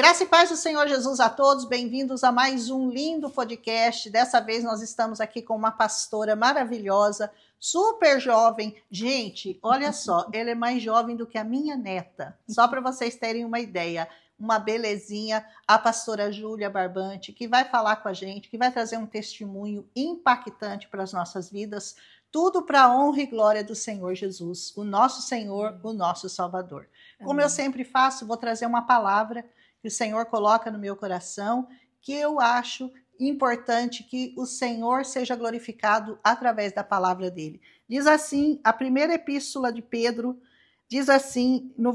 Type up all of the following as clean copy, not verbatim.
Graça e paz do Senhor Jesus a todos, bem-vindos a mais um lindo podcast. Dessa vez nós estamos aqui com uma pastora maravilhosa, super jovem. Gente, olha só, ela é mais jovem do que a minha neta, só para vocês terem uma ideia. Uma belezinha, a pastora Júlia Barbante, que vai falar com a gente, que vai trazer um testemunho impactante para as nossas vidas, tudo para a honra e glória do Senhor Jesus, o nosso Senhor, o nosso Salvador. Como eu sempre faço, vou trazer uma palavra que o Senhor coloca no meu coração, que eu acho importante que o Senhor seja glorificado através da palavra dele. Diz assim, a primeira epístola de Pedro, diz assim, no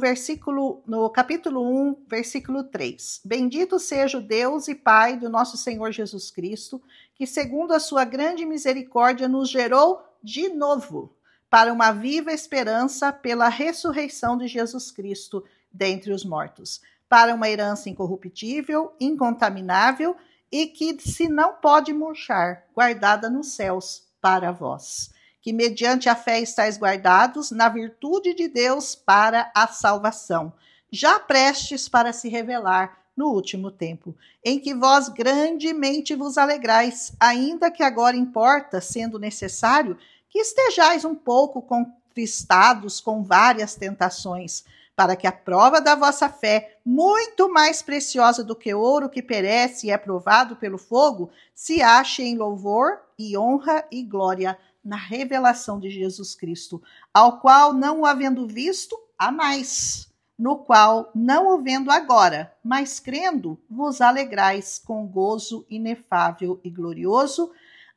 capítulo 1, versículo 3. Bendito seja o Deus e Pai do nosso Senhor Jesus Cristo, que segundo a sua grande misericórdia nos gerou de novo para uma viva esperança pela ressurreição de Jesus Cristo dentre os mortos, para uma herança incorruptível, incontaminável e que se não pode murchar, guardada nos céus para vós, que mediante a fé estáis guardados na virtude de Deus para a salvação, já prestes para se revelar no último tempo, em que vós grandemente vos alegrais, ainda que agora importa, sendo necessário, que estejais um pouco contristados com várias tentações, para que a prova da vossa fé, muito mais preciosa do que ouro que perece e é provado pelo fogo, se ache em louvor e honra e glória na revelação de Jesus Cristo, ao qual, não o havendo visto, há mais, no qual, não o vendo agora, mas crendo, vos alegrais com gozo inefável e glorioso,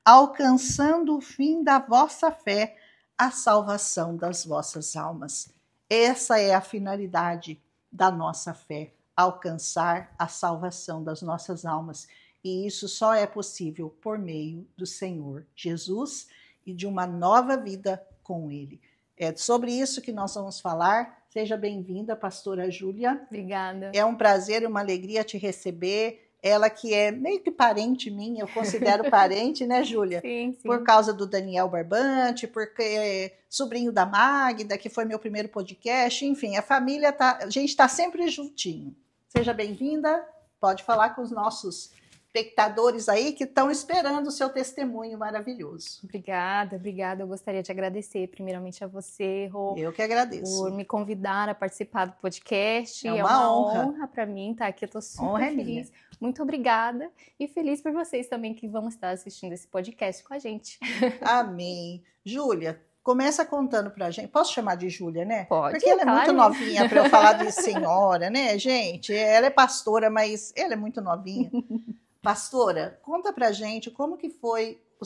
alcançando o fim da vossa fé, a salvação das vossas almas. Essa é a finalidade da nossa fé, alcançar a salvação das nossas almas. E isso só é possível por meio do Senhor Jesus e de uma nova vida com Ele. É sobre isso que nós vamos falar. Seja bem-vinda, pastora Júlia. Obrigada. É um prazer e uma alegria te receber. Ela que é meio que parente minha, eu considero parente, né, Júlia? Sim, sim. Por causa do Daniel Barbante, porque é sobrinho da Magda, que foi meu primeiro podcast. Enfim, a gente está sempre juntinho. Seja bem-vinda, pode falar com os nossos espectadores aí que estão esperando o seu testemunho maravilhoso. Obrigada. Eu gostaria de agradecer primeiramente a você, Rô. Eu que agradeço. Por me convidar a participar do podcast. É uma honra para mim estar aqui. Eu estou super feliz. Minha. Muito obrigada. E feliz por vocês também que vão estar assistindo esse podcast com a gente. Amém. Júlia, começa contando pra gente. Posso chamar de Júlia, né? Pode. Porque ela é claro. muito novinha para eu falar de senhora, né, gente? Ela é pastora, mas ela é muito novinha. Pastora, conta pra gente como que foi o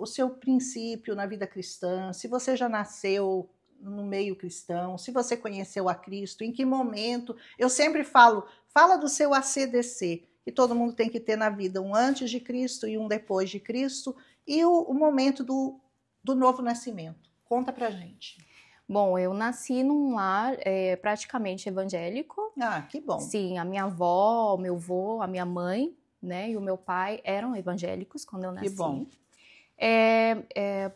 seu princípio na vida cristã, se você já nasceu no meio cristão, se você conheceu a Cristo, em que momento. Eu sempre fala do seu ACDC, que todo mundo tem que ter na vida, um antes de Cristo e um depois de Cristo, e o momento do novo nascimento. Conta pra gente. Bom, eu nasci num lar praticamente evangélico. Ah, que bom. Sim, a minha avó, o meu avô, a minha mãe, né, e o meu pai eram evangélicos quando eu nasci. Que bom.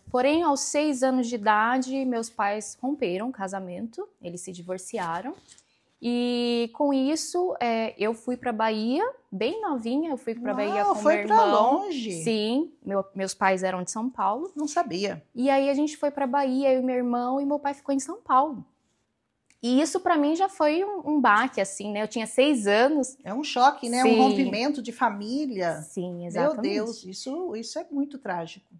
Porém, aos 6 anos de idade, meus pais romperam o casamento, eles se divorciaram. E com isso, eu fui para Bahia, bem novinha, eu fui para Bahia com meu irmão. Foi para longe? Sim, meus pais eram de São Paulo. Não sabia. E aí a gente foi para Bahia, eu e meu irmão, e meu pai ficou em São Paulo. E isso para mim já foi um baque, assim, né? Eu tinha 6 anos. É um choque, né? Sim. Um rompimento de família. Sim, exatamente. Meu Deus, isso é muito trágico.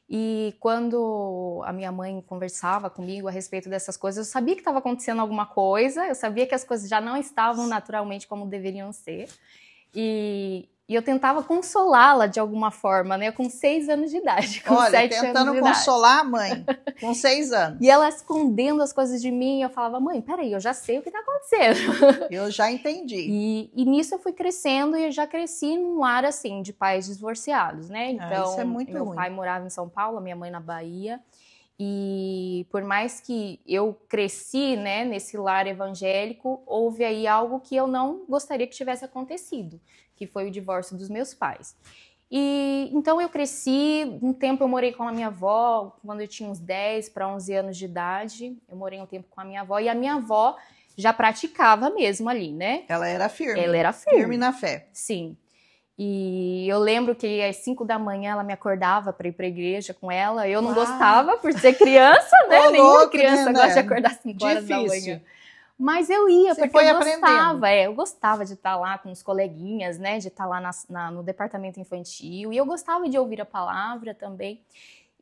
E quando a minha mãe conversava comigo a respeito dessas coisas, eu sabia que estava acontecendo alguma coisa, eu sabia que as coisas já não estavam naturalmente como deveriam ser. E eu tentava consolá-la de alguma forma, né? Com 6 anos de idade, com 7 anos tentando de idade. consolar a mãe, com 6 anos. E ela escondendo as coisas de mim, eu falava, mãe, peraí, eu já sei o que tá acontecendo. Eu já entendi. E nisso eu fui crescendo e eu já cresci num lar, assim, de pais divorciados, né? Então, isso é muito meu ruim. pai morava em São Paulo, minha mãe na Bahia. E por mais que eu cresci, né, nesse lar evangélico, houve aí algo que eu não gostaria que tivesse acontecido, que foi o divórcio dos meus pais. E então eu cresci, um tempo eu morei com a minha avó, quando eu tinha uns 10 para 11 anos de idade, eu morei um tempo com a minha avó, e a minha avó já praticava mesmo ali, né? Ela era firme. Ela era firme. Firme na fé. Sim. E eu lembro que às 5 da manhã ela me acordava para ir para a igreja com ela. Eu não gostava por ser criança, né? Nenhuma criança gosta de acordar às 5 horas da manhã. Mas eu ia, Você porque foi eu gostava. aprendendo. Eu gostava de estar lá com os coleguinhas, né? De estar lá no departamento infantil. E eu gostava de ouvir a palavra também.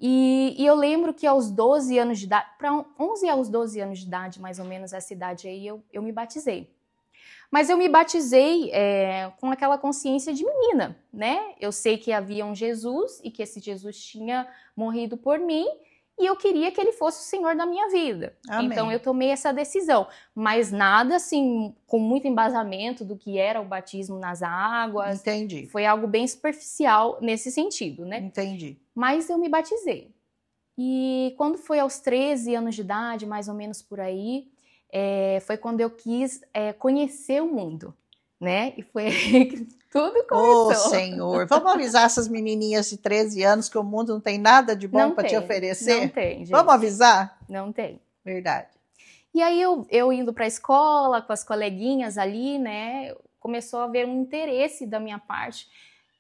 E eu lembro que aos 12 anos de idade, para 11 aos 12 anos de idade, mais ou menos, essa idade aí, eu me batizei. Mas eu me batizei com aquela consciência de menina, né? Eu sei que havia um Jesus e que esse Jesus tinha morrido por mim e eu queria que ele fosse o Senhor da minha vida. Amém. Então eu tomei essa decisão, mas nada assim, com muito embasamento do que era o batismo nas águas. Entendi. Foi algo bem superficial nesse sentido, né? Entendi. Mas eu me batizei. E quando foi aos 13 anos de idade, mais ou menos por aí, foi quando eu quis conhecer o mundo, né? E foi aí que tudo começou. Ô, Senhor, vamos avisar essas menininhas de 13 anos que o mundo não tem nada de bom para te oferecer? Não tem, gente. Vamos avisar? Não tem. Verdade. E aí eu indo para a escola com as coleguinhas ali, né? Começou a haver um interesse da minha parte.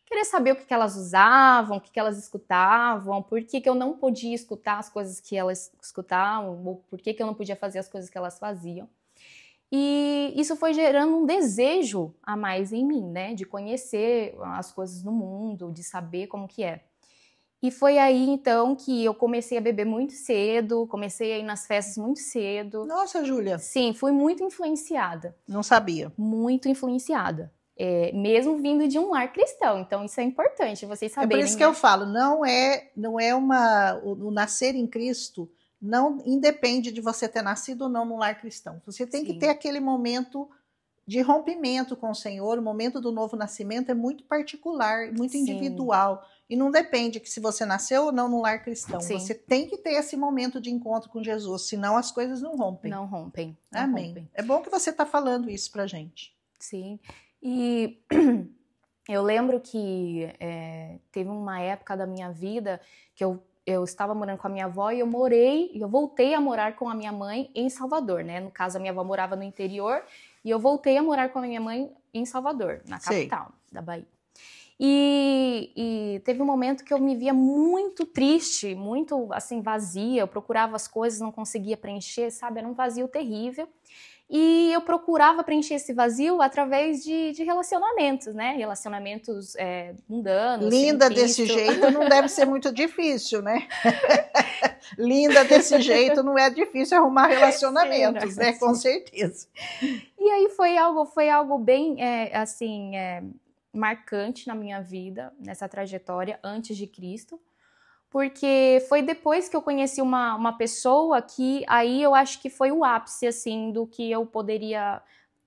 Querer saber o que elas usavam, o que elas escutavam, por que eu não podia escutar as coisas que elas escutavam, ou por que eu não podia fazer as coisas que elas faziam. E isso foi gerando um desejo a mais em mim, né? De conhecer as coisas do mundo, de saber como que é. E foi aí, então, que eu comecei a beber muito cedo, comecei a ir nas festas muito cedo. Nossa, Júlia. Sim, fui muito influenciada. Não sabia. Muito influenciada. Mesmo vindo de um lar cristão, então isso é importante vocês saberem. É por isso que eu falo, não é o nascer em Cristo não independe de você ter nascido ou não no lar cristão. Você tem que ter aquele momento de rompimento com o Senhor, o momento do novo nascimento é muito particular, muito individual, e não depende que se você nasceu ou não no lar cristão. Sim. Você tem que ter esse momento de encontro com Jesus, senão as coisas não rompem. Não rompem. Amém. Rompem. É bom que você está falando isso pra gente. Sim. E eu lembro que teve uma época da minha vida que eu estava morando com a minha avó e eu voltei a morar com a minha mãe em Salvador, né? No caso, a minha avó morava no interior e eu voltei a morar com a minha mãe em Salvador, na capital da Bahia. E teve um momento que eu me via muito triste, muito assim vazia, eu procurava as coisas, não conseguia preencher, sabe? Era um vazio terrível. E eu procurava preencher esse vazio através de relacionamentos, né? Relacionamentos mundanos. Linda desse jeito não deve ser muito difícil, né? Linda desse jeito não é difícil arrumar relacionamentos, né? Com certeza. E aí foi algo bem, marcante na minha vida, nessa trajetória antes de Cristo. Porque foi depois que eu conheci uma pessoa que aí eu acho que foi o ápice, assim, do que eu poderia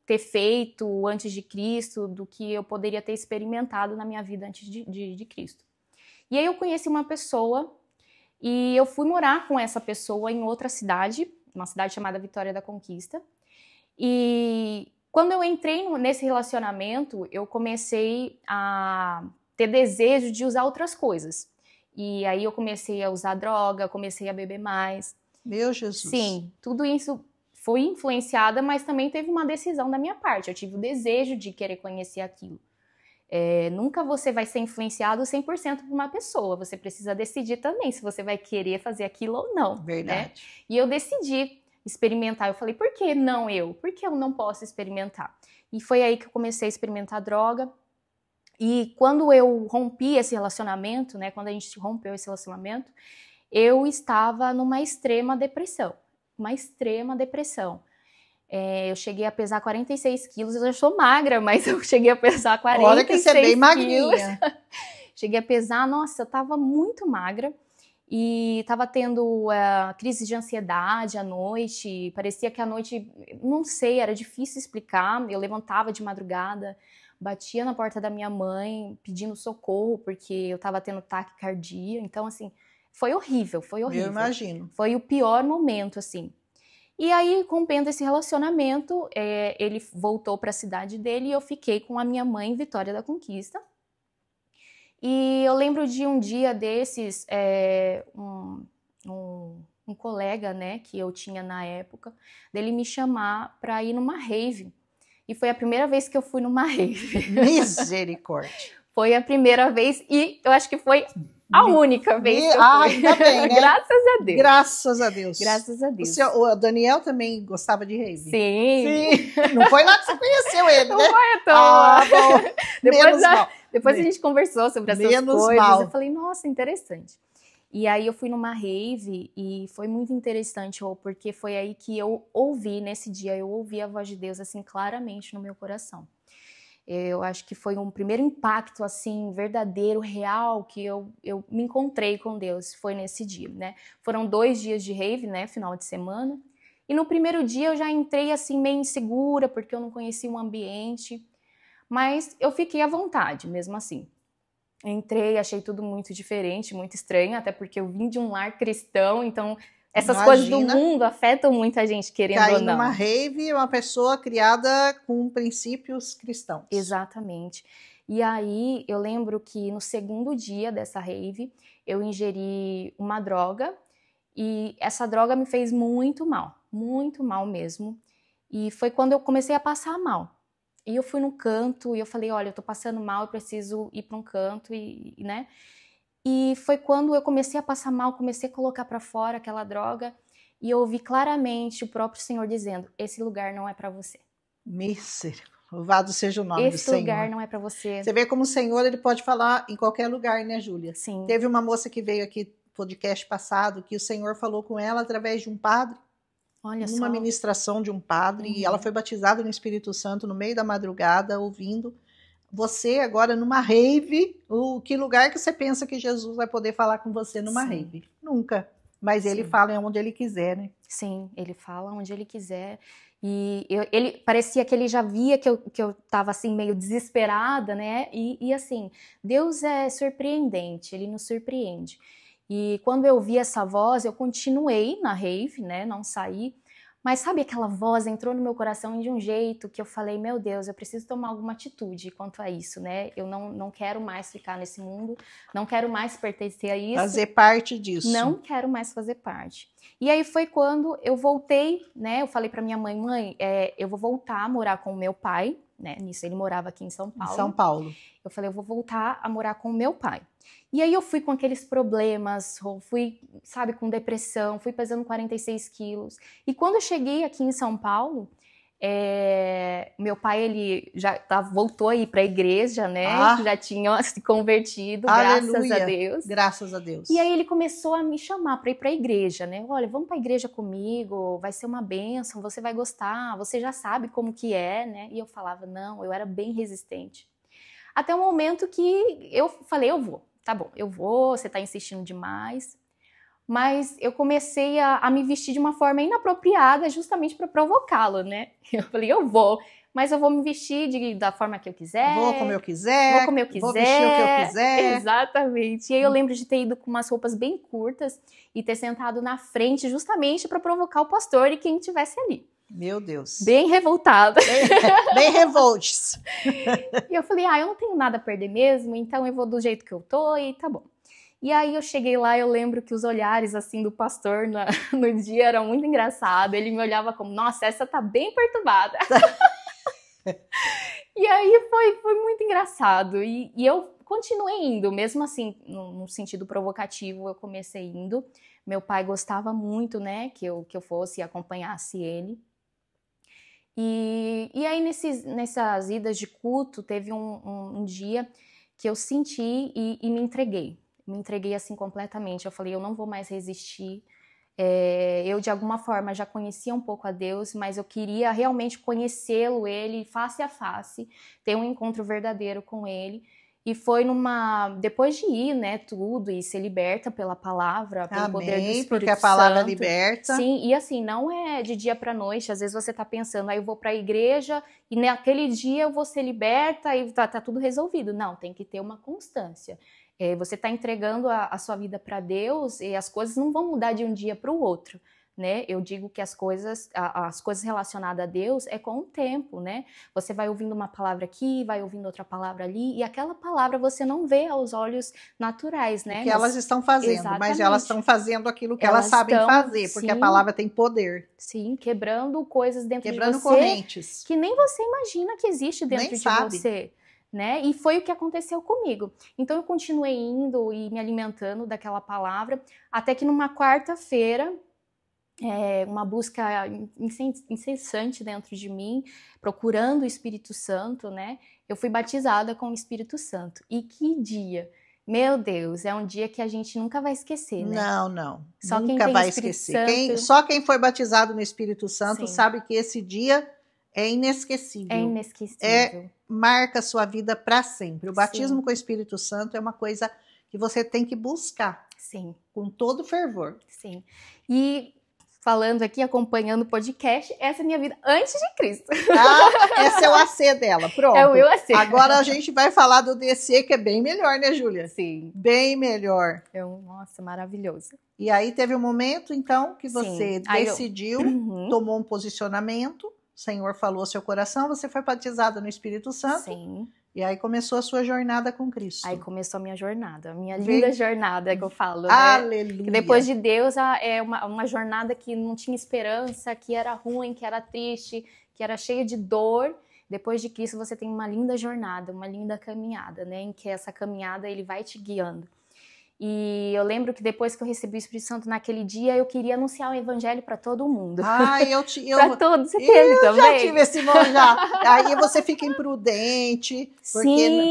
ter feito antes de Cristo, do que eu poderia ter experimentado na minha vida antes de Cristo. E aí eu conheci uma pessoa e eu fui morar com essa pessoa em outra cidade, uma cidade chamada Vitória da Conquista. E quando eu entrei nesse relacionamento, eu comecei a ter desejo de usar outras coisas. E aí eu comecei a usar droga, comecei a beber mais. Meu Jesus. Sim, tudo isso foi influenciada, mas também teve uma decisão da minha parte. Eu tive o desejo de querer conhecer aquilo. Nunca você vai ser influenciado 100% por uma pessoa. Você precisa decidir também se você vai querer fazer aquilo ou não. Verdade. Né? E eu decidi experimentar. Eu falei, por que não eu? Por que eu não posso experimentar? E foi aí que eu comecei a experimentar droga. E quando eu rompi esse relacionamento, né, quando a gente rompeu esse relacionamento, eu estava numa extrema depressão. Uma extrema depressão. Eu cheguei a pesar 46 quilos, eu já sou magra, mas eu cheguei a pesar 46 quilos. Olha que você é bem magrinha. Cheguei a pesar, nossa, eu estava muito magra. E estava tendo crise de ansiedade à noite, parecia que à noite, não sei, era difícil explicar, eu levantava de madrugada, batia na porta da minha mãe pedindo socorro porque eu estava tendo taquicardia. Então, assim, foi horrível, foi horrível. Eu imagino. Foi o pior momento, assim. E aí, rompendo esse relacionamento, ele voltou para a cidade dele e eu fiquei com a minha mãe em Vitória da Conquista. E eu lembro de um dia desses, um um colega, né, que eu tinha na época, dele me chamar para ir numa rave. E foi a primeira vez que eu fui numa rave. Misericórdia. Foi a primeira vez e eu acho que foi a única vez que eu fui. Ainda bem, né? Graças a Deus. Graças a Deus. Graças a Deus. O Daniel também gostava de rave? Sim. Não foi lá que você conheceu ele, Não né? foi à toa. Bom. Depois a gente conversou sobre essas coisas. Mal. Eu falei, nossa, interessante. E aí eu fui numa rave e foi muito interessante, porque foi aí que eu ouvi, nesse dia, eu ouvi a voz de Deus, assim, claramente no meu coração. Eu acho que foi um primeiro impacto, assim, verdadeiro, real, que eu me encontrei com Deus, foi nesse dia, né? Foram 2 dias de rave, né, final de semana. E no primeiro dia eu já entrei, assim, meio insegura, porque eu não conhecia o ambiente. Mas eu fiquei à vontade, mesmo assim. Entrei, achei tudo muito diferente, muito estranho, até porque eu vim de um lar cristão, então essas coisas do mundo afetam muito a gente, querendo ou não. Cair numa rave, uma pessoa criada com princípios cristãos. Exatamente. E aí eu lembro que no segundo dia dessa rave, eu ingeri uma droga, e essa droga me fez muito mal mesmo. E foi quando eu comecei a passar mal. E eu fui num canto e eu falei, olha, eu tô passando mal, eu preciso ir para um canto, né? E foi quando eu comecei a passar mal, comecei a colocar para fora aquela droga e eu ouvi claramente o próprio Senhor dizendo, esse lugar não é para você. Misericórdia. Louvado seja o nome do Senhor. Esse lugar não é para você. Você vê como o Senhor, ele pode falar em qualquer lugar, né, Júlia? Sim. Teve uma moça que veio aqui no podcast passado, que o Senhor falou com ela através de um padre. Olha numa só. ministração de um padre, e ela foi batizada no Espírito Santo no meio da madrugada, ouvindo. Você agora numa rave, que lugar que você pensa que Jesus vai poder falar com você numa rave? Nunca. Mas ele fala onde ele quiser, né? Sim, ele fala onde ele quiser. E ele parecia que ele já via que eu tava assim meio desesperada, né? E assim, Deus é surpreendente, ele nos surpreende. E quando eu vi essa voz, eu continuei na rave, né? Não saí. Mas sabe, aquela voz entrou no meu coração de um jeito que eu falei, meu Deus, eu preciso tomar alguma atitude quanto a isso, né? Eu não quero mais ficar nesse mundo, não quero mais pertencer a isso. Fazer parte disso. Não quero mais fazer parte. E aí foi quando eu voltei, né? Eu falei pra minha mãe, eu vou voltar a morar com o meu pai, né? Nisso ele morava aqui em São Paulo. Em São Paulo. Eu falei, eu vou voltar a morar com o meu pai. E aí eu fui com aqueles problemas, fui, sabe, com depressão, fui pesando 46 quilos. E quando eu cheguei aqui em São Paulo, meu pai, ele já voltou a ir para a igreja, né? Já tinha se convertido, graças a Deus. Graças a Deus. E aí ele começou a me chamar para ir para a igreja, né? Olha, vamos para a igreja comigo, vai ser uma bênção, você vai gostar, você já sabe como que é, né? E eu falava, não, eu era bem resistente. Até o momento que eu falei, eu vou, tá bom, eu vou, você tá insistindo demais. Mas eu comecei a me vestir de uma forma inapropriada justamente para provocá-lo, né? Eu falei, eu vou, mas eu vou me vestir da forma que eu quiser. Vou como eu quiser. Vou como eu quiser. Vou vestir o que eu quiser. Exatamente. E aí eu lembro de ter ido com umas roupas bem curtas e ter sentado na frente justamente para provocar o pastor e quem estivesse ali. Meu Deus. Bem revoltada. Bem revoltes. E eu falei, eu não tenho nada a perder mesmo, então eu vou do jeito que eu tô e tá bom. E aí eu cheguei lá, eu lembro que os olhares assim do pastor no dia eram muito engraçados. Ele me olhava como, nossa, essa tá bem perturbada. E aí foi muito engraçado. E eu continuei indo, mesmo assim, no sentido provocativo, eu comecei indo. Meu pai gostava muito, né, que eu fosse e acompanhasse ele. E aí nessas idas de culto, teve um dia que eu senti e me entreguei. Me entreguei assim completamente. Eu falei, eu não vou mais resistir. Eu de alguma forma já conhecia um pouco a Deus, mas eu queria realmente conhecê-lo, ele face a face, ter um encontro verdadeiro com ele. E foi depois de ir, né, tudo, e ser liberta pela palavra, pelo poder do Espírito Santo. Porque a palavra liberta. Sim, e assim, não é de dia para noite, às vezes você tá pensando, eu vou para a igreja e naquele dia eu vou ser liberta e tá tudo resolvido. Não, tem que ter uma constância. Você tá entregando a sua vida para Deus e as coisas não vão mudar de um dia para o outro. né? Eu digo que as coisas relacionadas a Deus é com o tempo, né? Você vai ouvindo uma palavra aqui, vai ouvindo outra palavra ali, e aquela palavra você não vê aos olhos naturais, né? O que elas estão fazendo, Exatamente. mas elas estão fazendo aquilo que elas sabem fazer, porque a palavra tem poder. Sim, quebrando coisas dentro de você. Quebrando correntes. Que nem você imagina que existe dentro de você. Né? E foi o que aconteceu comigo. Então eu continuei indo e me alimentando daquela palavra, até que numa quarta-feira, uma busca incessante dentro de mim, procurando o Espírito Santo, né? Eu fui batizada com o Espírito Santo. E que dia! Meu Deus, é um dia que a gente nunca vai esquecer, né? Não. Só nunca quem tem vai Espírito esquecer. Santo... Só quem foi batizado no Espírito Santo Sim. sabe que esse dia é inesquecível. É inesquecível. Marca a sua vida para sempre. O batismo Sim. com o Espírito Santo é uma coisa que você tem que buscar. Sim. Com todo fervor. Sim. E falando aqui, acompanhando o podcast, essa é a minha vida antes de Cristo. Esse é o AC dela, pronto. É o meu AC. Agora a gente vai falar do DC, que é bem melhor, né, Júlia? Sim. Bem melhor. Nossa, maravilhoso. E aí teve um momento, então, que você decidiu, tomou um posicionamento, o Senhor falou ao seu coração, você foi batizada no Espírito Santo. Sim. E aí começou a sua jornada com Cristo. Aí começou a minha jornada, a minha linda jornada que eu falo, né? Aleluia! Que depois de Deus é uma jornada que não tinha esperança, que era ruim, que era triste, que era cheia de dor. Depois de Cristo você tem uma linda jornada, uma linda caminhada, né? Em que essa caminhada ele vai te guiando. E eu lembro que depois que eu recebi o Espírito Santo naquele dia, eu queria anunciar o evangelho para todo mundo. Para todos, você teve também? Eu já tive esse irmão já. Aí você fica imprudente,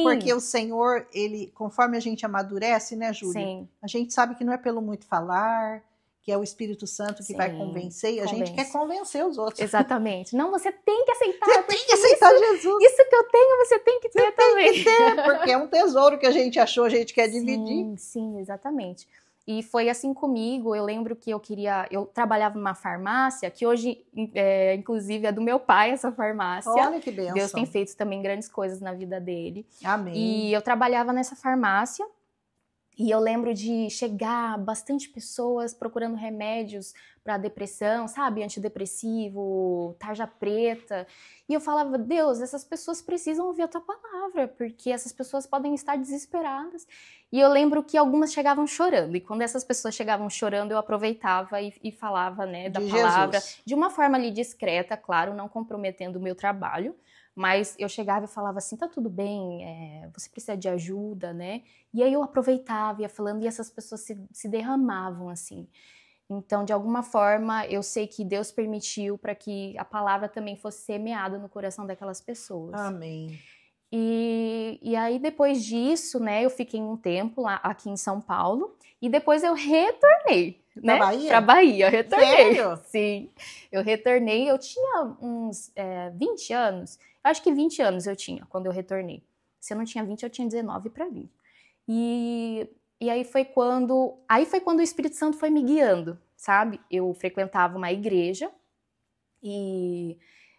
porque o Senhor, ele, conforme a gente amadurece, né, Júlia? Sim. A gente sabe que não é pelo muito falar, que é o Espírito Santo que vai convencer, e a gente quer convencer os outros. Exatamente. Não, você tem que aceitar. Você tem que aceitar Jesus. Isso que eu tenho, você tem que ter também. Tem que ter, porque é um tesouro que a gente achou, a gente quer dividir. Sim, exatamente. E foi assim comigo. Eu lembro que eu trabalhava numa farmácia, que hoje, inclusive, é do meu pai, essa farmácia. Olha que bênção. Deus tem feito também grandes coisas na vida dele. Amém. E eu trabalhava nessa farmácia. E eu lembro de chegar bastante pessoas procurando remédios para depressão, sabe? Antidepressivo, tarja preta. E eu falava, Deus, essas pessoas precisam ouvir a tua palavra, porque essas pessoas podem estar desesperadas. E eu lembro que algumas chegavam chorando. E quando essas pessoas chegavam chorando, eu aproveitava e falava, né, da palavra. Jesus. De uma forma ali discreta, claro, não comprometendo o meu trabalho. Mas eu chegava e falava assim, tá tudo bem, você precisa de ajuda, né? E aí eu aproveitava, ia falando, e essas pessoas se derramavam, assim. Então, de alguma forma, eu sei que Deus permitiu para que a palavra também fosse semeada no coração daquelas pessoas. Amém. E aí, depois disso, né, eu fiquei um tempo lá aqui em São Paulo, e depois eu retornei. Né? Bahia? Pra Bahia, eu retornei. Sério? Sim, eu retornei, eu tinha uns 20 anos, acho que 20 anos eu tinha quando eu retornei. Se eu não tinha 20, eu tinha 19 para vir. E aí foi quando o Espírito Santo foi me guiando, sabe? Eu frequentava uma igreja e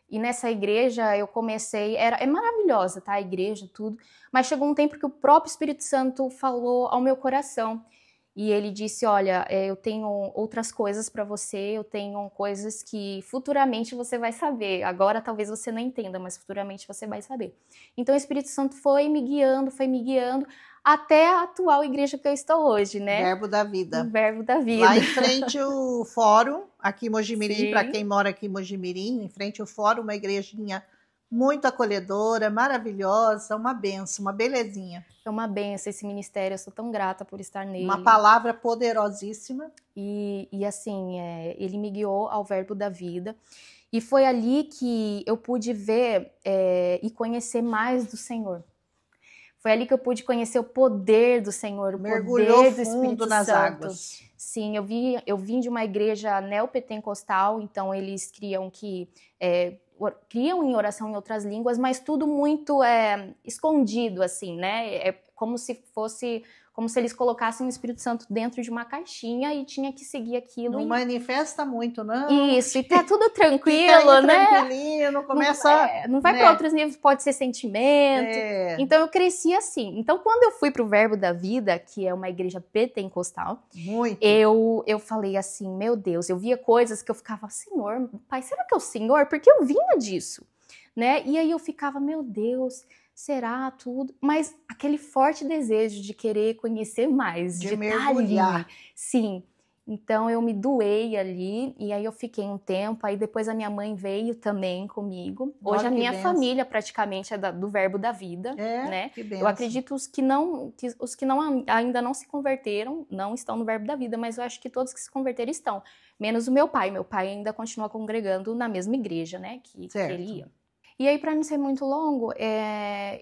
nessa igreja eu comecei, é maravilhosa, tá? A igreja, tudo, mas chegou um tempo que o próprio Espírito Santo falou ao meu coração. E ele disse, olha, eu tenho outras coisas para você, eu tenho coisas que futuramente você vai saber. Agora talvez você não entenda, mas futuramente você vai saber. Então o Espírito Santo foi me guiando até a atual igreja que eu estou hoje, né? Verbo da Vida. O Verbo da Vida. Lá em frente o fórum, aqui em Mojimirim, para quem mora aqui em Mojimirim, em frente ao fórum, uma igrejinha muito acolhedora, maravilhosa, uma benção, uma belezinha. É uma benção esse ministério, eu sou tão grata por estar nele. Uma palavra poderosíssima. E assim, ele me guiou ao Verbo da Vida. E foi ali que eu pude ver e conhecer mais do Senhor. Foi ali que eu pude conhecer o poder do Senhor, o Mergulhou poder do Espírito nas Santo. Águas. Sim, eu vim de uma igreja neopentecostal, então eles criam em oração em outras línguas, mas tudo muito escondido, assim, né? É como se como se eles colocassem o Espírito Santo dentro de uma caixinha e tinha que seguir aquilo. Não manifesta muito, não. Isso, e tá tudo tranquilo, Fica aí né? tranquilinho, não começa... Não vai para outros níveis, pode ser sentimento. Então eu cresci assim. Então quando eu fui pro Verbo da Vida, que é uma igreja pentecostal, muito. Eu falei assim, meu Deus, eu via coisas que eu ficava, Senhor, Pai, será que é o Senhor? Porque eu vinha disso, né? E aí eu ficava, meu Deus, será tudo? Mas aquele forte desejo de querer conhecer mais, de mergulhar. Estar ali. Sim. Então eu me doei ali e aí eu fiquei um tempo, aí depois a minha mãe veio também comigo. Hoje Olha, a minha benção. família praticamente é do Verbo da Vida, né? Que benção. Eu acredito os que ainda não se converteram, não estão no Verbo da Vida, mas eu acho que todos que se converteram estão, menos o meu pai. Meu pai ainda continua congregando na mesma igreja, né, que ele ia. E aí, para não ser muito longo,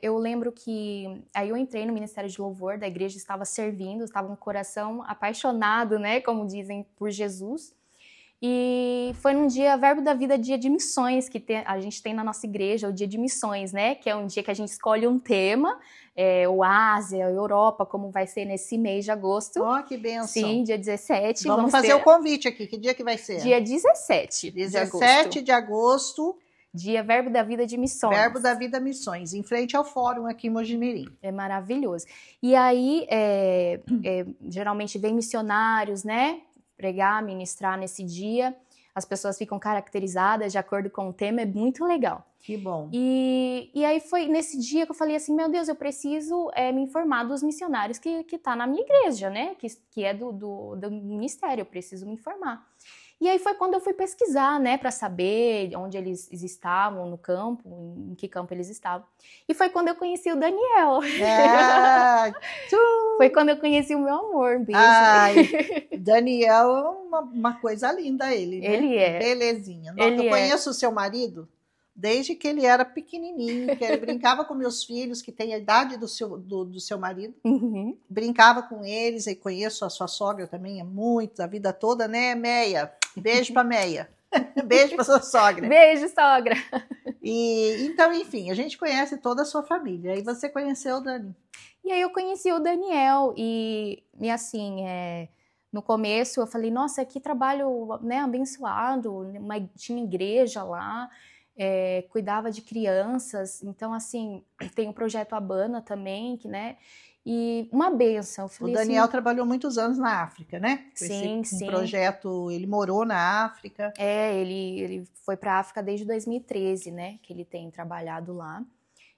eu lembro que aí eu entrei no Ministério de Louvor da igreja, estava servindo, estava com o coração apaixonado, né, como dizem, por Jesus. E foi num dia, Verbo da Vida, dia de missões, que a gente tem na nossa igreja, o dia de missões, né, que é um dia que a gente escolhe um tema, o Ásia, a Europa, como vai ser nesse mês de agosto. Ó, que benção. Sim, dia 17. Vamos fazer o convite aqui, que dia que vai ser? Dia 17 de agosto. 17 de agosto. Dia Verbo da Vida de Missões. Verbo da Vida Missões, em frente ao fórum aqui em Mojimirim. É maravilhoso. E aí, geralmente vem missionários, né, pregar, ministrar nesse dia. As pessoas ficam caracterizadas de acordo com o tema, é muito legal. Que bom. E aí foi nesse dia que eu falei assim, meu Deus, eu preciso me informar dos missionários que tá na minha igreja, né, que é do ministério, eu preciso me informar. E aí foi quando eu fui pesquisar, né, para saber onde eles estavam no campo, em que campo eles estavam. E foi quando eu conheci o Daniel. Foi quando eu conheci o meu amor. Beijo. Ai, Daniel é uma coisa linda, ele, né? Ele é. Belezinha. Ele eu conheço o seu marido desde que ele era pequenininho, que ele brincava com meus filhos, que tem a idade do seu marido. Uhum. Brincava com eles, e conheço a sua sogra também, é muito, a vida toda, né, Meia? Beijo pra Meia. Beijo pra sua sogra. Beijo, sogra. E então, enfim, a gente conhece toda a sua família. E você conheceu o Dani? E aí eu conheci o Daniel e assim, no começo eu falei, nossa, que trabalho, né, abençoado, tinha igreja lá, cuidava de crianças, então assim, tem o projeto Abana também, que, né, e uma bênção. O Daniel trabalhou muitos anos na África, né? Sim. Projeto, ele morou na África. Ele foi para a África desde 2013, né, que ele tem trabalhado lá.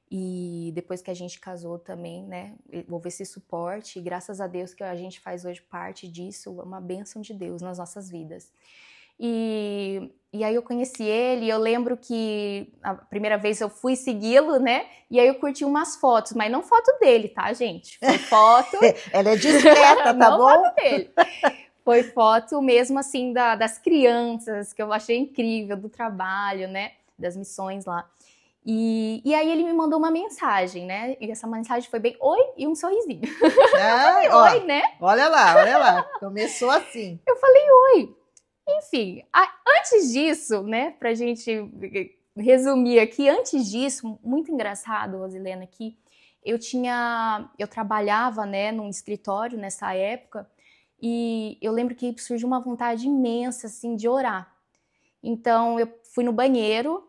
E depois que a gente casou também, né, houve esse suporte, e graças a Deus que a gente faz hoje parte disso, é uma bênção de Deus nas nossas vidas. E aí eu conheci ele, e eu lembro que a primeira vez eu fui segui-lo, né, e aí eu curti umas fotos, mas não foto dele, tá, gente? Foi foto... Ela é discreta, tá não bom? Não foto dele. Foi foto mesmo, assim, das crianças, que eu achei incrível, do trabalho, né, das missões lá. E aí ele me mandou uma mensagem, né? E essa mensagem foi bem oi e um sorrisinho. Ai, oi, né? Olha lá. Começou assim. Eu falei oi. Enfim, antes disso, né? Pra gente resumir aqui, antes disso, muito engraçado, Rosilena, que eu trabalhava, né, num escritório nessa época, e eu lembro que surgiu uma vontade imensa, assim, de orar. Então eu fui no banheiro.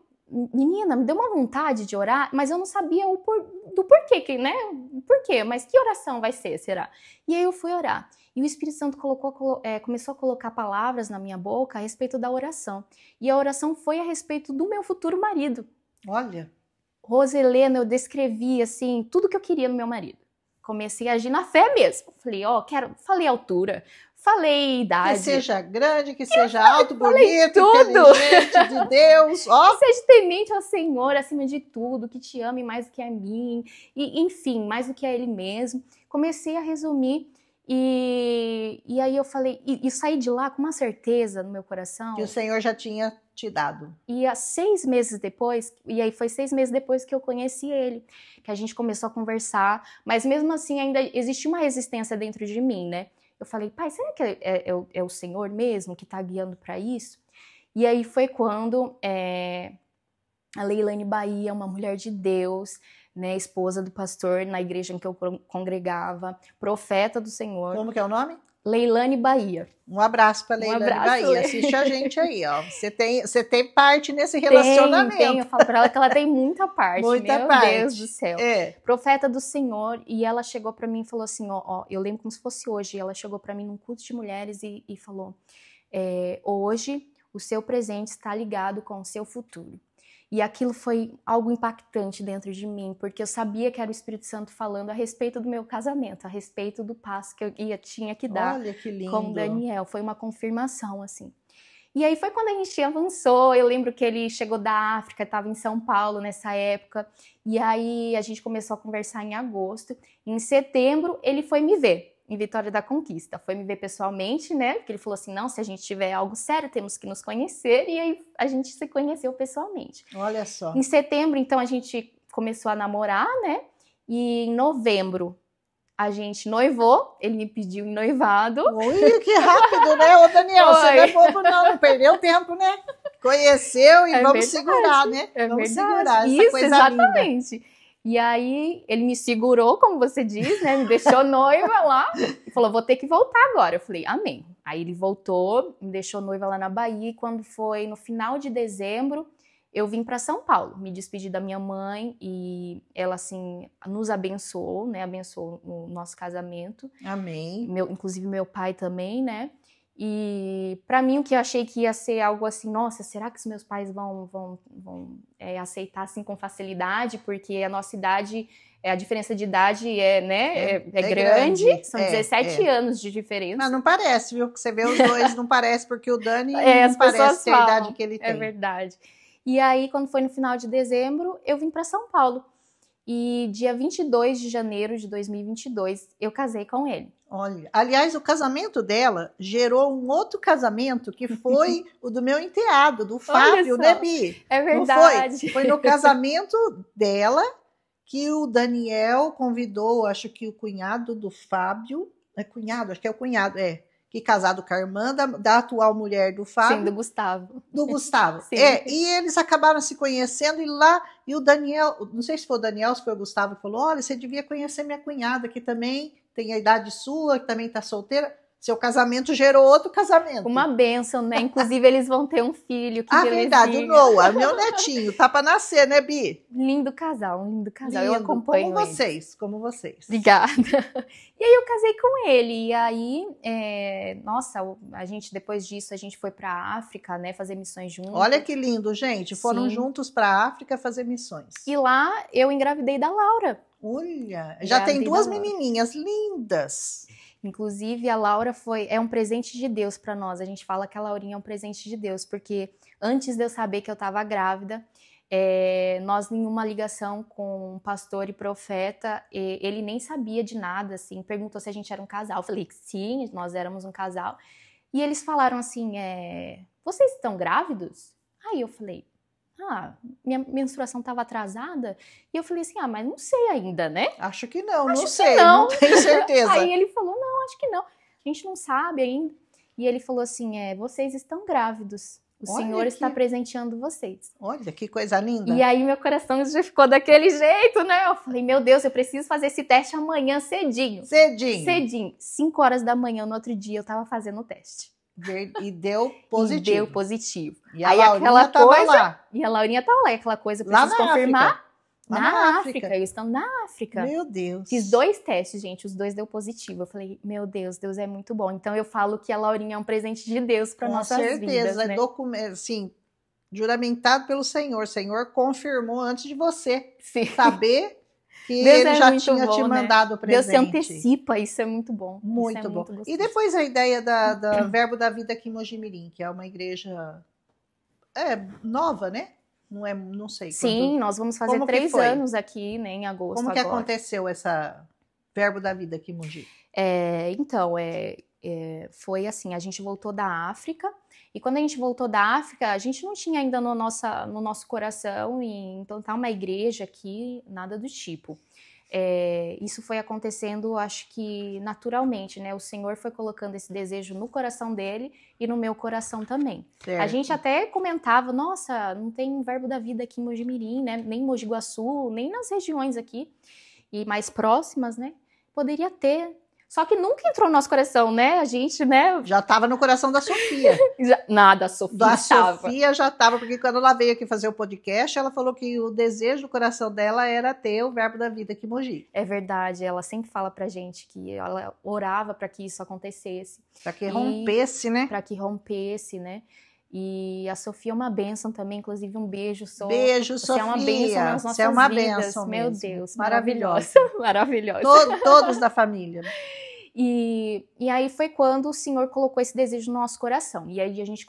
Menina, me deu uma vontade de orar, mas eu não sabia do porquê, né? Por quê? Mas que oração vai ser, será? E aí eu fui orar. E o Espírito Santo começou a colocar palavras na minha boca a respeito da oração. E a oração foi a respeito do meu futuro marido. Olha. Roselena, eu descrevi, assim, tudo que eu queria no meu marido. Comecei a agir na fé mesmo. Falei, falei altura, falei idade. Que seja grande, que seja alto, bonito, tudo. Inteligente, de Deus. Que seja temente ao Senhor acima de tudo, que te ame mais do que a mim, e enfim, mais do que a Ele mesmo. Comecei a resumir e aí eu falei, e saí de lá com uma certeza no meu coração. Que o Senhor já tinha te dado. E há 6 meses depois, e aí foi 6 meses depois que eu conheci ele, que a gente começou a conversar, mas mesmo assim ainda existia uma resistência dentro de mim, né? Eu falei, pai, será que é o Senhor mesmo que está guiando para isso? E aí foi quando a Leilane Bahia, uma mulher de Deus, né, esposa do pastor na igreja em que eu congregava, profeta do Senhor. Como que é o nome? Leilane Bahia. Um abraço para Leilane abraço, Bahia. Assiste a gente aí, ó. Você tem parte nesse relacionamento. Tem. Eu falo para ela que ela tem muita parte. Muita Meu parte. Deus do céu. Profeta do Senhor. E ela chegou para mim e falou assim, ó, eu lembro como se fosse hoje. Ela chegou para mim num culto de mulheres e falou, hoje o seu presente está ligado com o seu futuro. E aquilo foi algo impactante dentro de mim, porque eu sabia que era o Espírito Santo falando a respeito do meu casamento, a respeito do passo que eu tinha que dar. Olha que lindo. Com Daniel. Foi uma confirmação, assim. E aí foi quando a gente avançou. Eu lembro que ele chegou da África, estava em São Paulo nessa época. E aí a gente começou a conversar em agosto. Em setembro, ele foi me ver em Vitória da Conquista. Foi me ver pessoalmente, né? Porque ele falou assim, não, se a gente tiver algo sério, temos que nos conhecer. E aí a gente se conheceu pessoalmente. Olha só. Em setembro, então, a gente começou a namorar, né? E em novembro, a gente noivou. Ele me pediu em noivado. Ui, que rápido, né? Ô, Daniel, você não é bobo não perdeu tempo, né? Conheceu e vamos segurar, né? Vamos segurar essa coisa exatamente. linda. E aí, ele me segurou, como você diz, né? Me deixou noiva lá. E falou, vou ter que voltar agora. Eu falei, amém. Aí ele voltou, me deixou noiva lá na Bahia. E quando foi no final de dezembro, eu vim para São Paulo. Me despedi da minha mãe e ela, assim, nos abençoou, né? Abençoou o nosso casamento. Amém. Inclusive meu pai também, né? E para mim o que eu achei que ia ser algo assim, nossa, será que os meus pais vão aceitar assim com facilidade? Porque a nossa idade, a diferença de idade é grande. São 17 anos de diferença. Mas não parece, viu? Que você vê os dois, não parece, porque o Dani não parece ter a idade que ele tem. É verdade. E aí, quando foi no final de dezembro, eu vim para São Paulo. E dia 22 de janeiro de 2022, eu casei com ele. Olha, aliás, o casamento dela gerou um outro casamento que foi o do meu enteado, do Fábio, né, Bi? É verdade. Não foi? Foi no casamento dela que o Daniel convidou, acho que o cunhado do Fábio, acho que é o cunhado, que casado com a irmã da atual mulher do Fábio. Sim, do Gustavo. Do Gustavo. Sim. E eles acabaram se conhecendo e o Daniel, não sei se foi o Daniel, se foi o Gustavo, falou, olha, você devia conhecer minha cunhada, que também tem a idade sua, que também está solteira. Seu casamento gerou outro casamento. Uma bênção, né? Inclusive, eles vão ter um filho. Que verdade, o Noah, meu netinho, tá para nascer, né, Bi? Lindo casal, um lindo casal. Lindo, eu acompanho como vocês. Obrigada. E aí eu casei com ele. E aí, a gente, depois disso, a gente foi para a África, né, fazer missões juntos. Olha que lindo, gente. Foram juntos para a África fazer missões. E lá eu engravidei da Laura. Olha, já tem duas menininhas lindas. Inclusive, a Laura é um presente de Deus para nós. A gente fala que a Laurinha é um presente de Deus, porque antes de eu saber que eu estava grávida, nós nenhuma ligação com um pastor e profeta, ele nem sabia de nada, assim, perguntou se a gente era um casal. Eu falei que sim, nós éramos um casal. E eles falaram assim, vocês estão grávidos? Aí eu falei, minha menstruação estava atrasada. E eu falei assim, mas não sei ainda, né? Acho que não, não sei, não tenho certeza. Aí ele falou, não, acho que não. A gente não sabe ainda. E ele falou assim, vocês estão grávidos. O Senhor está presenteando vocês. Olha, que coisa linda. E aí meu coração já ficou daquele jeito, né? Eu falei, meu Deus, eu preciso fazer esse teste amanhã cedinho. Cedinho. 5 horas da manhã, no outro dia, eu tava fazendo o teste. E deu positivo. E deu positivo. E a Laurinha tava lá. E a Laurinha tava lá. E aquela coisa, eu preciso confirmar. Na África. Eu estando na África. Meu Deus. Fiz 2 testes, gente. Os 2 deu positivo. Eu falei, meu Deus, Deus é muito bom. Então eu falo que a Laurinha é um presente de Deus para nossas vidas. Com certeza. Né? Assim, juramentado pelo Senhor. O Senhor confirmou antes de você saber que Deus ele já tinha te mandado o presente. Deus se antecipa, isso é muito bom. Muito bom. E depois a ideia da Verbo da Vida aqui em Mojimirim, que é uma igreja nova, né? Não sei. Sim, nós vamos fazer 3 anos aqui, né, em agosto. Como que aconteceu essa Verbo da Vida aqui em Mogi? Foi assim, a gente voltou da África, e quando a gente voltou da África, a gente não tinha ainda no nosso coração em implantar uma igreja aqui, nada do tipo. Isso foi acontecendo, acho que naturalmente, né? O Senhor foi colocando esse desejo no coração dele e no meu coração também. Certo. A gente até comentava, nossa, não tem Verbo da Vida aqui em Mojimirim, né? Nem em Mogi Guaçu, nem nas regiões aqui e mais próximas, né? Poderia ter. Só que nunca entrou no nosso coração, né? A gente, né? Já estava no coração da Sofia. Nada, a Sofia estava. Sofia já estava, porque quando ela veio aqui fazer o podcast, ela falou que o desejo do coração dela era ter o Verbo da Vida aqui em Mogi. É verdade, ela sempre fala pra gente que ela orava para que isso acontecesse. Para que rompesse, né? Para que rompesse, né? E a Sofia é uma bênção também, inclusive um beijo, Beijo, Sofia. Você é uma bênção nas nossas Você é uma vidas. bênção Meu mesmo. Deus, Maravilhosa. Maravilhosa. Todos da família. E aí foi quando o Senhor colocou esse desejo no nosso coração. E aí a gente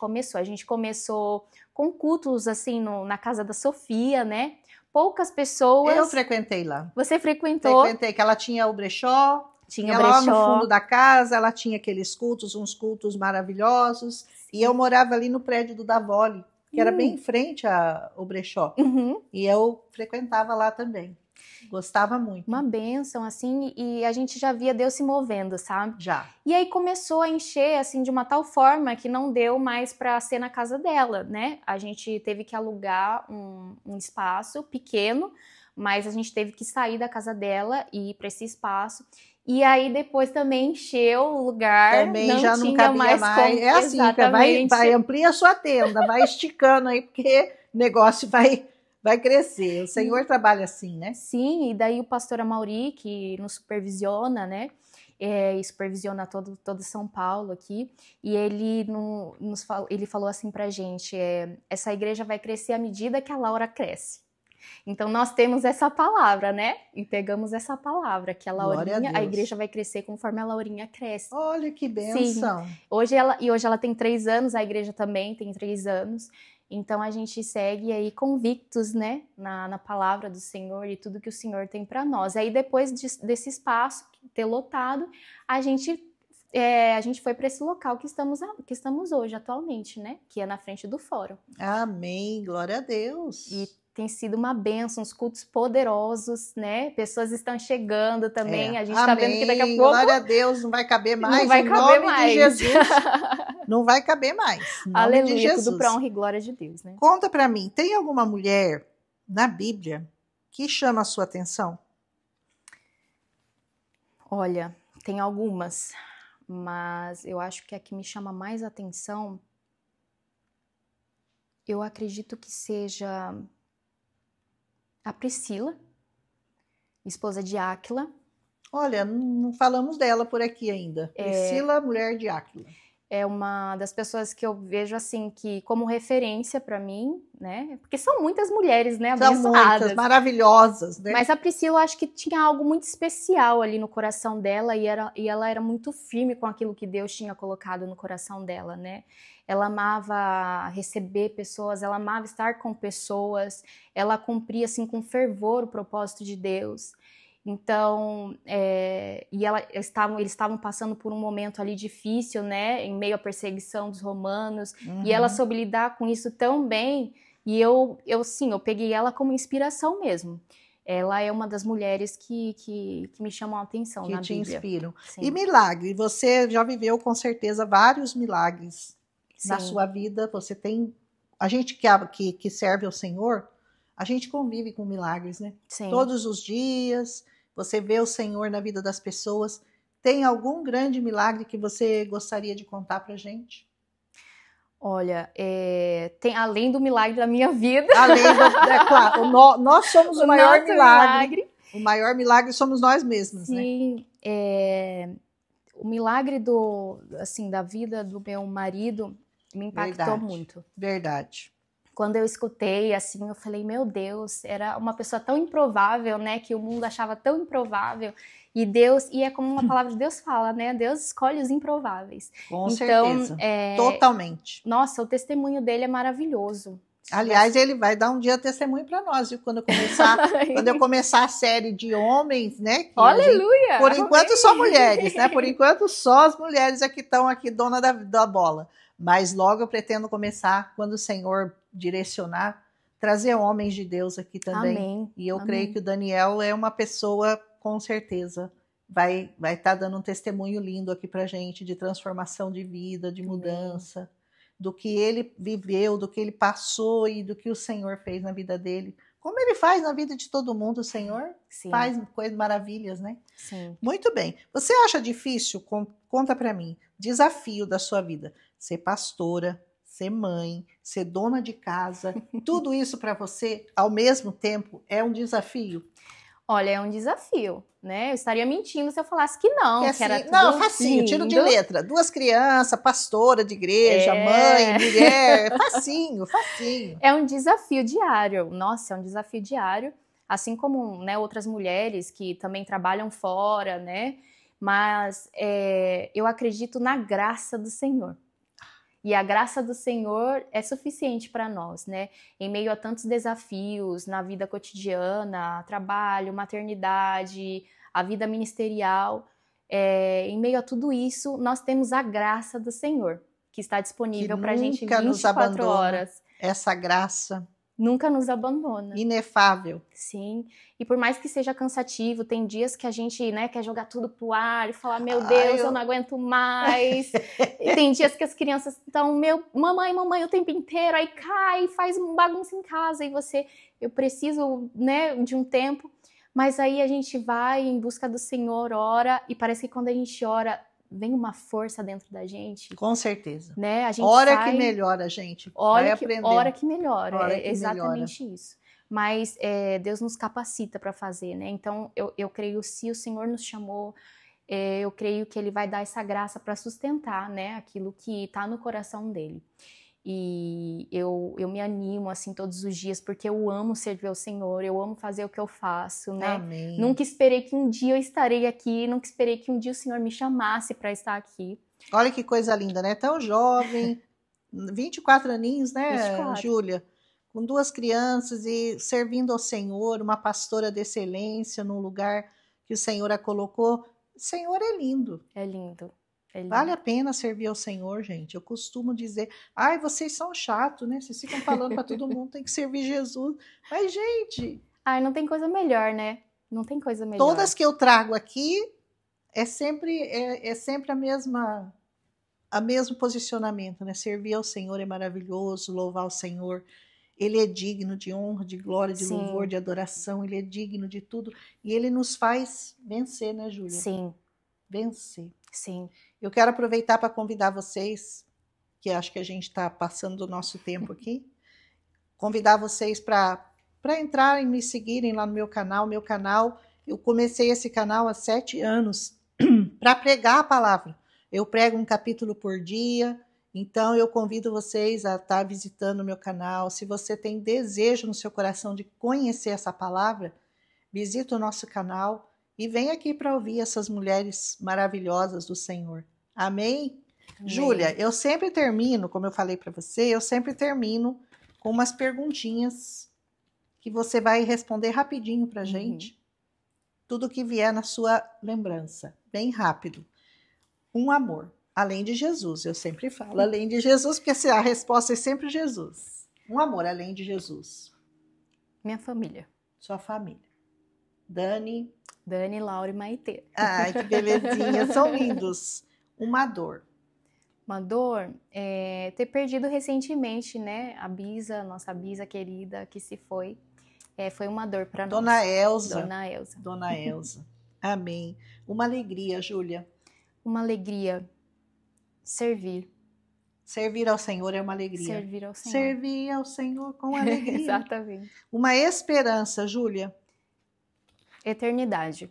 começou com cultos assim na casa da Sofia, né? Poucas pessoas. Eu frequentei lá. Você frequentou? Frequentei, que ela tinha o brechó. Tinha ela lá no fundo da casa, ela tinha aqueles cultos, uns cultos maravilhosos. E eu morava ali no prédio do Davoli, que era bem em frente ao brechó. Uhum. E eu frequentava lá também. Gostava muito. Uma bênção, assim, e a gente já via Deus se movendo, sabe? Já. E aí começou a encher, assim, de uma tal forma que não deu mais para ser na casa dela, né? A gente teve que alugar um espaço pequeno, mas a gente teve que sair da casa dela e ir para esse espaço. E aí depois também encheu o lugar, também não já tinha não cabia mais. Como... É assim, vai amplia a sua tenda, vai esticando aí, porque o negócio vai crescer. O Senhor trabalha assim, né? Sim, e daí o pastor Amauri, que nos supervisiona, né? E supervisiona todo São Paulo aqui, e ele ele falou assim pra gente, essa igreja vai crescer à medida que a Laura cresce. Então nós temos essa palavra, né? E pegamos essa palavra, que a Laurinha, a igreja vai crescer conforme a Laurinha cresce. Olha que bênção. Sim. Hoje ela tem 3 anos, a igreja também tem 3 anos. Então a gente segue aí convictos, né, na palavra do Senhor e tudo que o Senhor tem para nós. Aí depois desse espaço ter lotado, a gente foi para esse local que estamos hoje atualmente, né, que é na frente do fórum. Amém, glória a Deus. E tem sido uma bênção, uns cultos poderosos, né? Pessoas estão chegando também. A gente está vendo que daqui a pouco... Glória a Deus, não vai caber mais. Não vai caber mais. Em nome de Jesus. Não vai caber mais. Em nome Aleluia, de Jesus. tudo para honra e glória de Deus, né? Conta para mim, tem alguma mulher na Bíblia que chama a sua atenção? Olha, tem algumas, mas eu acho que a que me chama mais atenção, eu acredito que seja a Priscila, esposa de Áquila. Olha, não falamos dela por aqui ainda. Priscila, mulher de Áquila. É uma das pessoas que eu vejo assim que como referência para mim, né? Porque são muitas mulheres, né? São muitas, maravilhosas, né? Mas a Priscila, eu acho que tinha algo muito especial ali no coração dela e ela era muito firme com aquilo que Deus tinha colocado no coração dela, né? Ela amava receber pessoas, ela amava estar com pessoas, ela cumpria assim com fervor o propósito de Deus. Então, eles estavam passando por um momento ali difícil, né, em meio à perseguição dos romanos, e ela soube lidar com isso tão bem, e eu peguei ela como inspiração mesmo. Ela é uma das mulheres que me chamam a atenção na Bíblia. Que te inspiram. Sim. E milagre, você já viveu com certeza vários milagres na Sim. sua vida, você tem... A gente que serve ao Senhor, a gente convive com milagres, né? Sim. Todos os dias, você vê o Senhor na vida das pessoas. Tem algum grande milagre que você gostaria de contar pra gente? Olha, tem além do milagre da minha vida. Além claro, nós somos o maior milagre. O maior milagre somos nós mesmos, né? Sim, o milagre da vida do meu marido me impactou muito. Verdade. Quando eu escutei, assim, eu falei, meu Deus, era uma pessoa tão improvável, né, que o mundo achava tão improvável, e é como uma palavra de Deus fala, né, Deus escolhe os improváveis. Com certeza, totalmente. Nossa, o testemunho dele é maravilhoso. Aliás, ele vai dar um dia testemunho para nós, viu? Quando eu começar a série de homens, né? Aleluia! Por enquanto só mulheres, né? Por enquanto só as mulheres é que estão aqui dona da bola. Mas logo eu pretendo começar, quando o Senhor direcionar, trazer homens de Deus aqui também. Amém. E eu creio que o Daniel é uma pessoa com certeza, vai estar dando um testemunho lindo aqui pra gente de transformação de vida, de mudança, do que ele viveu, do que ele passou e do que o Senhor fez na vida dele. Como ele faz na vida de todo mundo, o Senhor faz coisas maravilhas, né? Sim. Muito bem. Você acha difícil, conta pra mim, desafio da sua vida, ser pastora, ser mãe, ser dona de casa, tudo isso pra você ao mesmo tempo é um desafio? Olha, é um desafio, né? Eu estaria mentindo se eu falasse que não, que era tudo não, facinho, tiro de lindo. letra. 2 crianças, pastora de igreja, mãe, mulher, facinho, facinho. É um desafio diário. Nossa, é um desafio diário. Assim como, né, outras mulheres que também trabalham fora, né? Mas eu acredito na graça do Senhor. E a graça do Senhor é suficiente para nós, né? Em meio a tantos desafios na vida cotidiana, trabalho, maternidade, a vida ministerial, em meio a tudo isso, nós temos a graça do Senhor, que está disponível para a gente 24 horas. Essa graça nunca nos abandona. Inefável. Sim. E por mais que seja cansativo, tem dias que a gente, né, quer jogar tudo pro ar e falar, meu Deus, eu não aguento mais. E tem dias que as crianças estão, mamãe, o tempo inteiro, aí cai, faz bagunça em casa, e eu preciso, né, de um tempo. Mas aí a gente vai em busca do Senhor, ora, e parece que quando a gente ora, vem uma força dentro da gente. Com certeza. Né? A gente hora que melhora, gente. Hora que melhora. Hora que exatamente melhora. Isso. Mas Deus nos capacita para fazer, né? Então, eu creio, se o Senhor nos chamou, eu creio que Ele vai dar essa graça para sustentar, né? Aquilo que está no coração dEle. E eu me animo, assim, todos os dias, porque eu amo servir ao Senhor, eu amo fazer o que eu faço, né? Amém. Nunca esperei que um dia eu estarei aqui, nunca esperei que um dia o Senhor me chamasse para estar aqui. Olha que coisa linda, né? Tão jovem, 24 aninhos, né, Júlia? Com 2 crianças e servindo ao Senhor, uma pastora de excelência num lugar que o Senhor a colocou. O Senhor é lindo. É lindo. Vale a pena servir ao Senhor, gente. Eu costumo dizer, vocês são chatos, né? Vocês ficam falando para todo mundo tem que servir Jesus. Mas, gente... não tem coisa melhor, né? Não tem coisa melhor. Todas que eu trago aqui é sempre a mesmo posicionamento, né? Servir ao Senhor é maravilhoso, louvar o Senhor. Ele é digno de honra, de glória, de louvor, de adoração. Ele é digno de tudo. E ele nos faz vencer, né, Júlia? Sim. Vencer. Sim. Eu quero aproveitar para convidar vocês, que acho que a gente está passando do nosso tempo aqui, convidar vocês para entrarem e me seguirem lá no meu canal. Meu canal, eu comecei esse canal há 7 anos para pregar a palavra. Eu prego um capítulo por dia, então eu convido vocês a estar visitando o meu canal. Se você tem desejo no seu coração de conhecer essa palavra, visita o nosso canal e vem aqui para ouvir essas mulheres maravilhosas do Senhor. Amém? Júlia, eu sempre termino, como eu falei para você, eu sempre termino com umas perguntinhas que você vai responder rapidinho para a gente. Tudo que vier na sua lembrança, bem rápido. Um amor, além de Jesus, eu sempre falo, além de Jesus, porque a resposta é sempre Jesus. Um amor, além de Jesus. Minha família. Sua família. Dani, Laura e Maitê. Ai, que belezinha, são lindos. Uma dor. Uma dor é ter perdido recentemente, né? A Bisa, nossa Bisa querida, que se foi. Foi uma dor para nós. Dona Elza. Dona Elza. Amém. Uma alegria, Júlia. Uma alegria. Servir. Servir ao Senhor é uma alegria. Servir ao Senhor. Servir ao Senhor com alegria. Exatamente. Uma esperança, Júlia. Eternidade.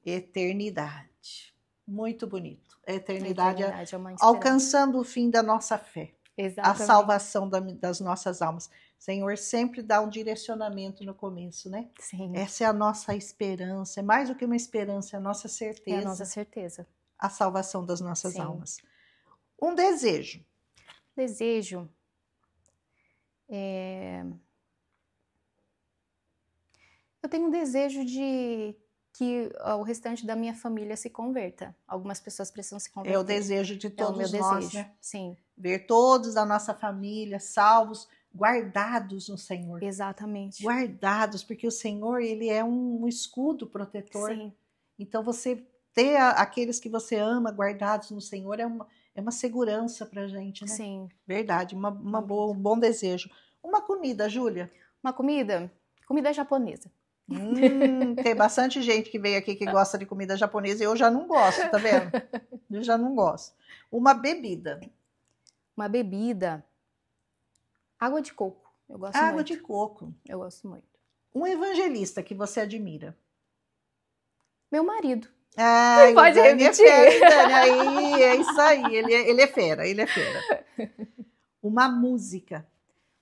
Eternidade. Muito bonito. Eternidade é uma alcançando o fim da nossa fé. Exatamente. A salvação das nossas almas. O Senhor sempre dá um direcionamento no começo, né? Sim. Essa é a nossa esperança. É mais do que uma esperança, é a nossa certeza. É a nossa certeza. A salvação das nossas almas. Um desejo. Desejo. Eu tenho um desejo de que o restante da minha família se converta. Algumas pessoas precisam se converter. É o desejo de todos nós, né? Sim. Ver todos da nossa família salvos, guardados no Senhor. Exatamente. Guardados, porque o Senhor, ele é um escudo protetor. Sim. Então, você ter aqueles que você ama guardados no Senhor é uma segurança para a gente, né? Sim. Verdade, um bom desejo. Uma comida, Júlia? Uma comida? Comida japonesa. Tem bastante gente que veio aqui que gosta de comida japonesa e eu já não gosto, tá vendo? Eu já não gosto. Uma bebida? Uma bebida? Água de coco. Eu gosto Água muito. de coco. Eu gosto muito. Um evangelista que você admira? Meu marido. Ai, Pode o Dani repetir? É fera, Dani, aí, é isso aí, ele é fera, ele é fera. Uma música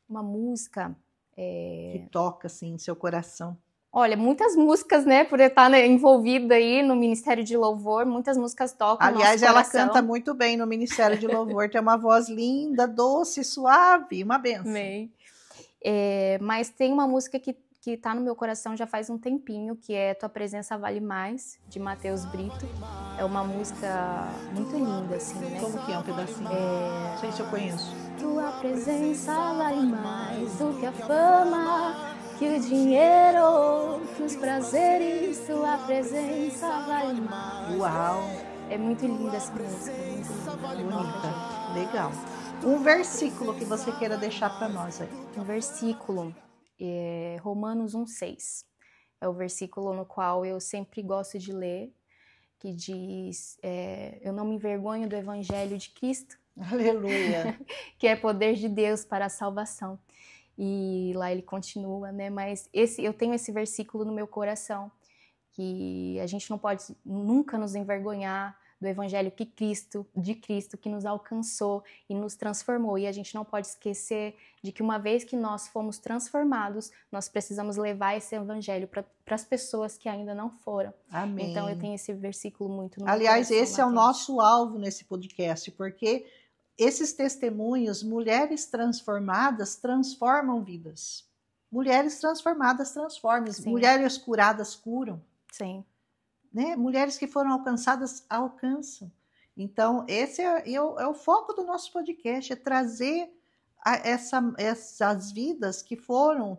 Uma música. que toca assim em seu coração. Olha, muitas músicas, né? Por eu estar envolvida aí no Ministério de Louvor, muitas músicas tocam Aliás, nosso ela coração. canta muito bem no Ministério de Louvor, tem uma voz linda, doce, suave, uma benção. Amém. Mas tem uma música que tá no meu coração já faz um tempinho, que é Tua Presença Vale Mais, de Mateus Brito. É uma música muito linda, assim, né? Como que é um pedacinho? Não sei se eu conheço. Tua presença vale mais do que a fama, que o dinheiro, que os prazeres. Tua presença vale mais. Uau! É muito linda essa música, muito linda. Bonita, legal. Um versículo que você queira deixar para nós aí. Um versículo, Romanos 1,6. É o versículo no qual eu sempre gosto de ler, que diz, eu não me envergonho do evangelho de Cristo. Aleluia. Que é poder de Deus para a salvação. E lá ele continua, né? Mas eu tenho esse versículo no meu coração, que a gente não pode nunca nos envergonhar do evangelho de Cristo, que nos alcançou e nos transformou. E a gente não pode esquecer de que uma vez que nós fomos transformados, nós precisamos levar esse evangelho para as pessoas que ainda não foram. Amém. Então eu tenho esse versículo muito no meu Aliás, coração. esse é o nosso alvo nesse podcast, porque esses testemunhos, mulheres transformadas, transformam vidas. Mulheres transformadas transformam. Sim. Mulheres curadas curam. Sim. Né? Mulheres que foram alcançadas alcançam. Então, esse é o foco do nosso podcast, é trazer essas vidas que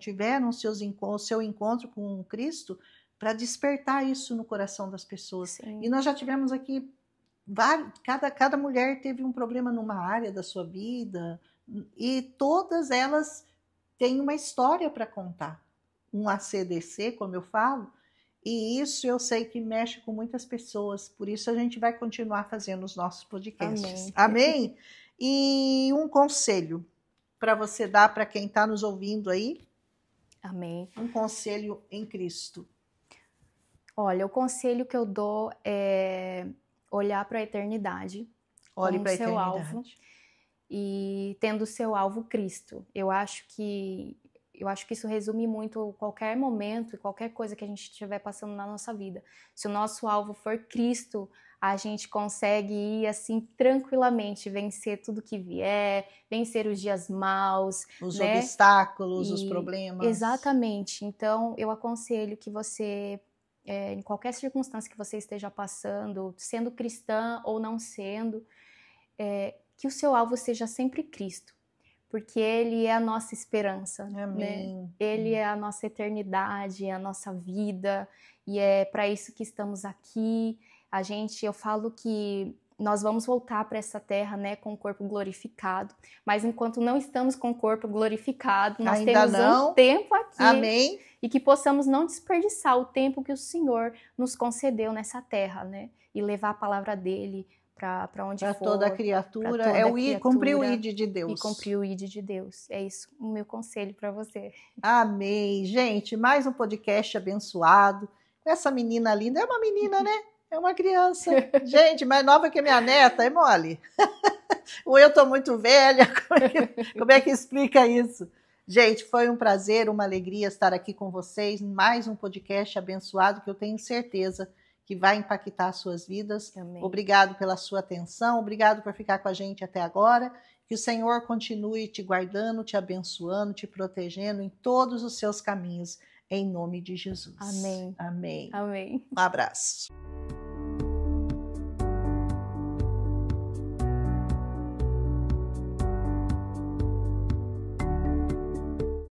tiveram o seu encontro com Cristo, para despertar isso no coração das pessoas. Sim. E nós já tivemos aqui cada mulher teve um problema numa área da sua vida, e todas elas têm uma história para contar. Um ACDC, como eu falo, e isso eu sei que mexe com muitas pessoas, por isso a gente vai continuar fazendo os nossos podcasts. Amém? E um conselho para você dar para quem está nos ouvindo aí? Amém. Um conselho em Cristo. Olha, o conselho que eu dou é olhar para a eternidade. Olhe para a seu eternidade. Alvo, e tendo o seu alvo Cristo. Eu acho que isso resume muito qualquer momento e qualquer coisa que a gente estiver passando na nossa vida. Se o nosso alvo for Cristo, a gente consegue ir assim tranquilamente, vencer tudo que vier, vencer os dias maus, os né? obstáculos, os problemas. Exatamente. Então, eu aconselho que você, em qualquer circunstância que você esteja passando, sendo cristã ou não sendo, que o seu alvo seja sempre Cristo. Porque Ele é a nossa esperança, Amém. Né? Ele é a nossa eternidade, é a nossa vida, e é para isso que estamos aqui. Eu falo que nós vamos voltar para essa terra, né, com o corpo glorificado, mas enquanto não estamos com o corpo glorificado, nós temos um tempo aqui. Amém. E que possamos não desperdiçar o tempo que o Senhor nos concedeu nessa terra, né, e levar a palavra dele para onde for. Para toda a criatura, cumprir o ID de Deus. E cumprir o ID de Deus. É isso o meu conselho para você. Amém. Gente, mais um podcast abençoado. Essa menina linda, é uma menina, né? É uma criança. Gente, mais nova que minha neta, é mole. Ou eu tô muito velha, como é que explica isso? Gente, foi um prazer, uma alegria estar aqui com vocês, mais um podcast abençoado que eu tenho certeza que vai impactar as suas vidas. Amém. Obrigado pela sua atenção, obrigado por ficar com a gente até agora. Que o Senhor continue te guardando, te abençoando, te protegendo em todos os seus caminhos, em nome de Jesus. Amém. Amém. Amém. Um abraço.